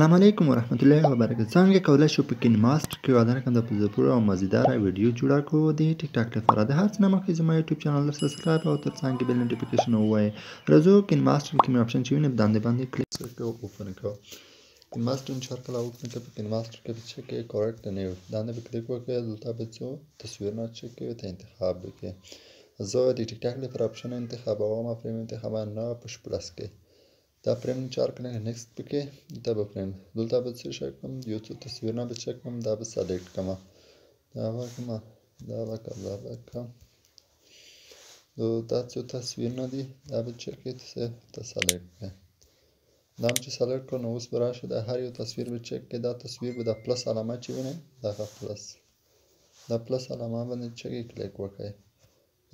السلام علیکم ورحمت الله وبرکاته. څنګه کولای شو په کین ماستر کې وعده کوم د پوره او مزیدار ویډیو جوړه کړو د ټیک ټاک لپاره. د هر څه نه مخکې زما یوټیوب چینل سبسکرایب او تر څنګ کې بیل نوټیفیکیشن ووایئ. راځو کین ماستر کې مې آپشن چې وینئ باندې کلیک کړو اوپن کړو. کین ماستر چې هر کله اوپن کړئ په کین ماستر کې به چک کې کریکټ نیو باندې به کلیک وکړئ. دلته به څو تصویرونه چک کوي ته انتخاب وکړئ. زه د ټیک ټاک لپاره آپشن انتخابوم فریم انتخابوم نه پش پلس کې دا فریم چار کړئ نیکست پکې دا به فریم دلته به څه شي کوم یو څو تصویرونه به چک کوم دا به سلیکټ کوم دا وکم دا وکم دا څو تصویرونه دي دا به چک کې ته سلیکټ کړئ. دا چې سلیکټ کړو نو اوس به راشه د هر یو تصویر به چک کې دا تصویر به د پلس علامه چې وینئ دا پلس علامه باندې چک کلیک وکړئ.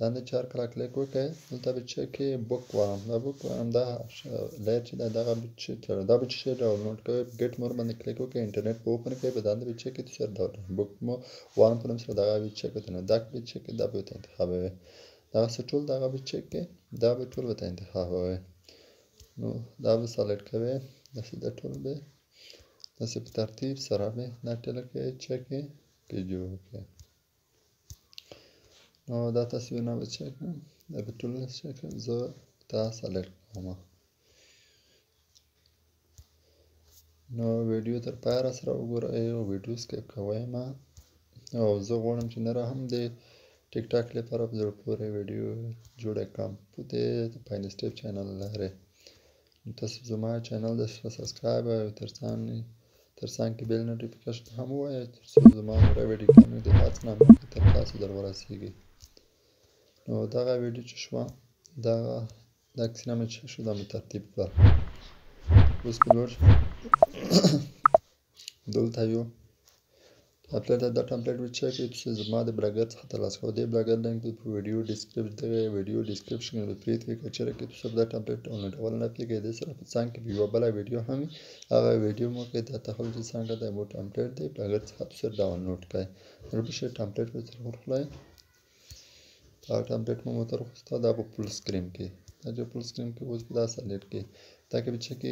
دا نه چار کله کلیک وکړئ دلته به چک کې بوک وارم دا بوک وارم دا لایټ چې دغه به چې دا به چې ډاونلوډ کوئ ګیټ مور باندې کلیک وکړئ انټرنیټ په اوپن کړئ به دا به چک کې سر ډاونلوډ بوک مو وارم په نوم سره دغه به چک کنه دا به چک دا به انتخابوي دا ټول دغه به چک کې دا به ټول به انتخابوي نو دا به سلیکټ کوئ د ټول به داسې په ترتیب سره به دا ټول کې چک کې جوړ کړئ. نو دا تصویرونه به چک کړم دا به ټول چک کړم زه دا سلیکټ کوم. نو ویډیو تر پایه راسره وګورئ او ویډیو سکیپ کوئ مه او زه غواړم چې نوره هم د ټیک ټاک لپاره په زړه پورې ویډیو جوړه کړم په دې د پاین سټیپ چینل لري. نو تاسو زما چینل د سبسکرایب او تر څنګ کې بیل نوټیفیکیشن هم ووایئ تر څو زما نوره ویډیوګانې د هڅه نه مخکې تر تاسو در ورسیږي. نو دغه ویډیو چې شوه دغه دا کیسه مې چې شو دا مې ترتیب کړه. اوس په لوړ دلته یو ټمپلیټ دا ټمپلیټ به چک کړئ چې زما د بلاګر څخه ترلاسه کوم دې بلاګر لینک په ویډیو ډسکرپشن کې پریت وي که چېرې کې تاسو دا ټمپلیټ ډاونلوډول نه کېږي د سره په څنګ کې یوه بله ویډیو هم هغه ویډیو مو کې د تخیل چې څنګه د مو ټمپلیټ دی بلاګر څخه تاسو ډاونلوډ کړئ. ورپسې ټمپلیټ به تر ورخلئ دا ټمپلیټ مو تر وروسته دا په فول سکرین کې دا چې فول سکرین کې اوس به دا سلیکټ کړئ دا کې به چک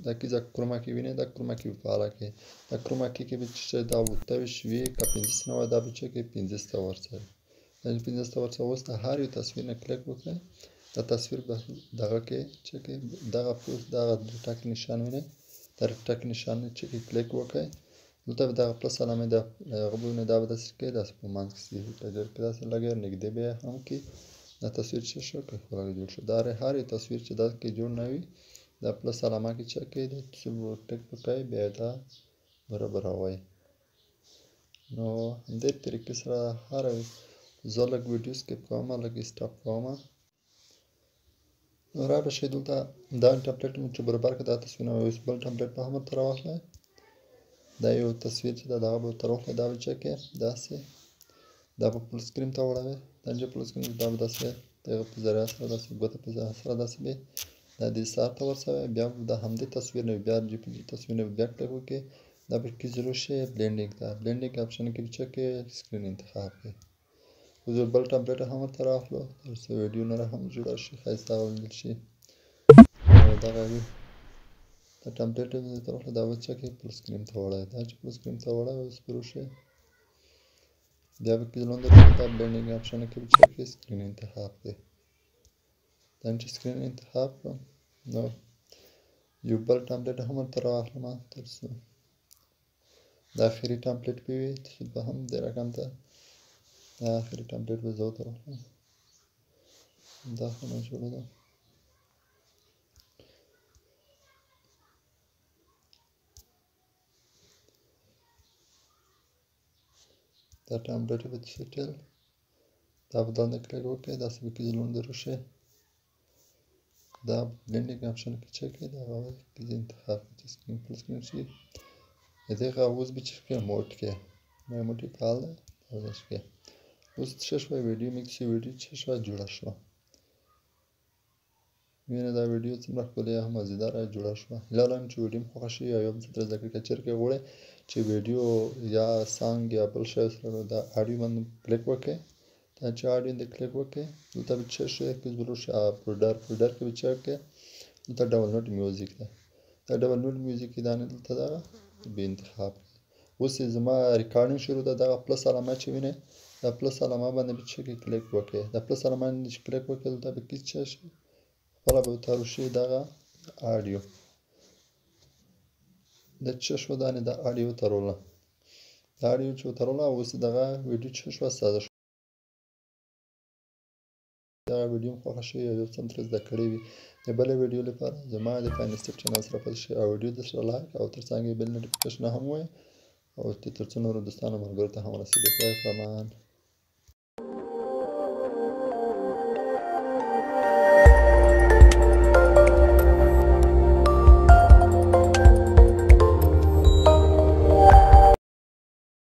دا کې کروما کې وینئ دا کروما کې فعاله کړئ دا کروما کې به چې دا 28 وي که 15 دا به چک 15 ورسره دا 15 ورسره اوس د هر یو تصویر نه کلیک وکړئ دا تصویر به دغه کې چک دغه پوسټ دغه ټک نشان وینئ دا ټک نشان چې کلیک وکړئ دلته به دغه پلس علامه د غوونه دا به داسې کې داسې په منځ کې کې داسې لګي نږدې به هم کې دا تصویر چې شو که خلک جوړ شو دا هر یو تصویر چې دا کې جوړ نه وي دا پلس علامه کې چک کې د ټک وکړئ بیا دا برابروئ. نو همدې طریقې سره هر زه لږ ویډیو سکیپ کوم لږ سټاپ کوم نو را به شئ دلته دا ټمپلیټ چې برابر کړه دا تصویرونه اوس بل ټمپلیټ په هم تر واخلئ دا یو تصویر چې دا به تر واخلئ دا به چک کې داسې دا په فول سکرین ته وړئ دا چې فول سکرین دا به داسې دغه په ذریعه سره داسې ګوته په ذریعه سره داسې به دا د سار ته ورسوئ بیا د همدې تصویر نه بیا جی پی جي تصویر نه بیا کلیک وکړئ دا به کې ضرور شي بلینډینګ ته بلینډینګ آپشن کې چک کې سکرین انتخاب کړئ. اوس بل ټمپلیټ هم ورته راخلو تر څو ویډیو نوره هم جوړه شي ښایسته ولیدل شي. دغه وي دا ټمپلیټ ته راخلو دا به چک کې فول سکرین ته وړئ دا چې فول سکرین ته وړئ اوس به وشئ بیا به کې لاندې دا بلینډینګ آپشن کې به چک کې سکرین انتخاب کړئ. دا چې سکرین انتخاب کړم نو یو بل ټمپلیټ هم ورته راواخلم تر څو دا آخري ټمپلیټ به وي چې به هم د رقم ته دا آخري ټمپلیټ به زه ورته راواخلم دا خو نه جوړه ده دا ټمپلیټ به سیټل دا به لاندې کلیک وکړئ داسې به کې لاندې راشئ دا بلینډینګ آپشن کې چک کړئ دا هغه کې انتخاب کړئ سکرین فول سکرین شي دغه اوس به چې کې موټ کې موټ فعال دی او داسې کې اوس څه شوه ویډیو میکس ویډیو څه شوه جوړه شوه وینئ دا ویډیو څومره ښکلې او مزیداره جوړه شوه. هیله لرم چې ویډیو مو خوښه شي یا یو څه ترې زده کړئ که چېرې کې غواړئ چې ویډیو یا سانګ یا بل شی سره دا اډیو باندې کلیک وکړئ دا چې اډیو باندې کلیک وکړئ دلته به څه شي کې ضرور شي فولډر کې به چک کړئ دلته ډاونلوډ میوزیک ده دا ډبل نوټ میوزیک کې دا نه دلته دغه به انتخاب کړئ. اوس چې زما ریکارډینګ شروع ده دغه پلس علامه چې وینئ دا پلس علامه باندې به چې کلیک وکړئ. دا پلس علامه باندې چې کلیک وکړئ دلته به کې څه شي خپله به ورته وشي دغه آډیو د څه شوه دا د آډیو تروله د آډیو چې وتروله اوس دغه ویډیو څه شوه ساده شوه. دغه ویډیو مو خوښه شوې او یو څه هم ترې زده کړې وي د بلې ویډیو لپاره زما د فاین سټپ چینل سره پاتې شئ او ویډیو درسره لایک او تر څنګ یې بل نوټیفیکیشن هم ووایئ او تر څو نورو دوستانو ملګرو ته هم ورسېږي. خدای په امان.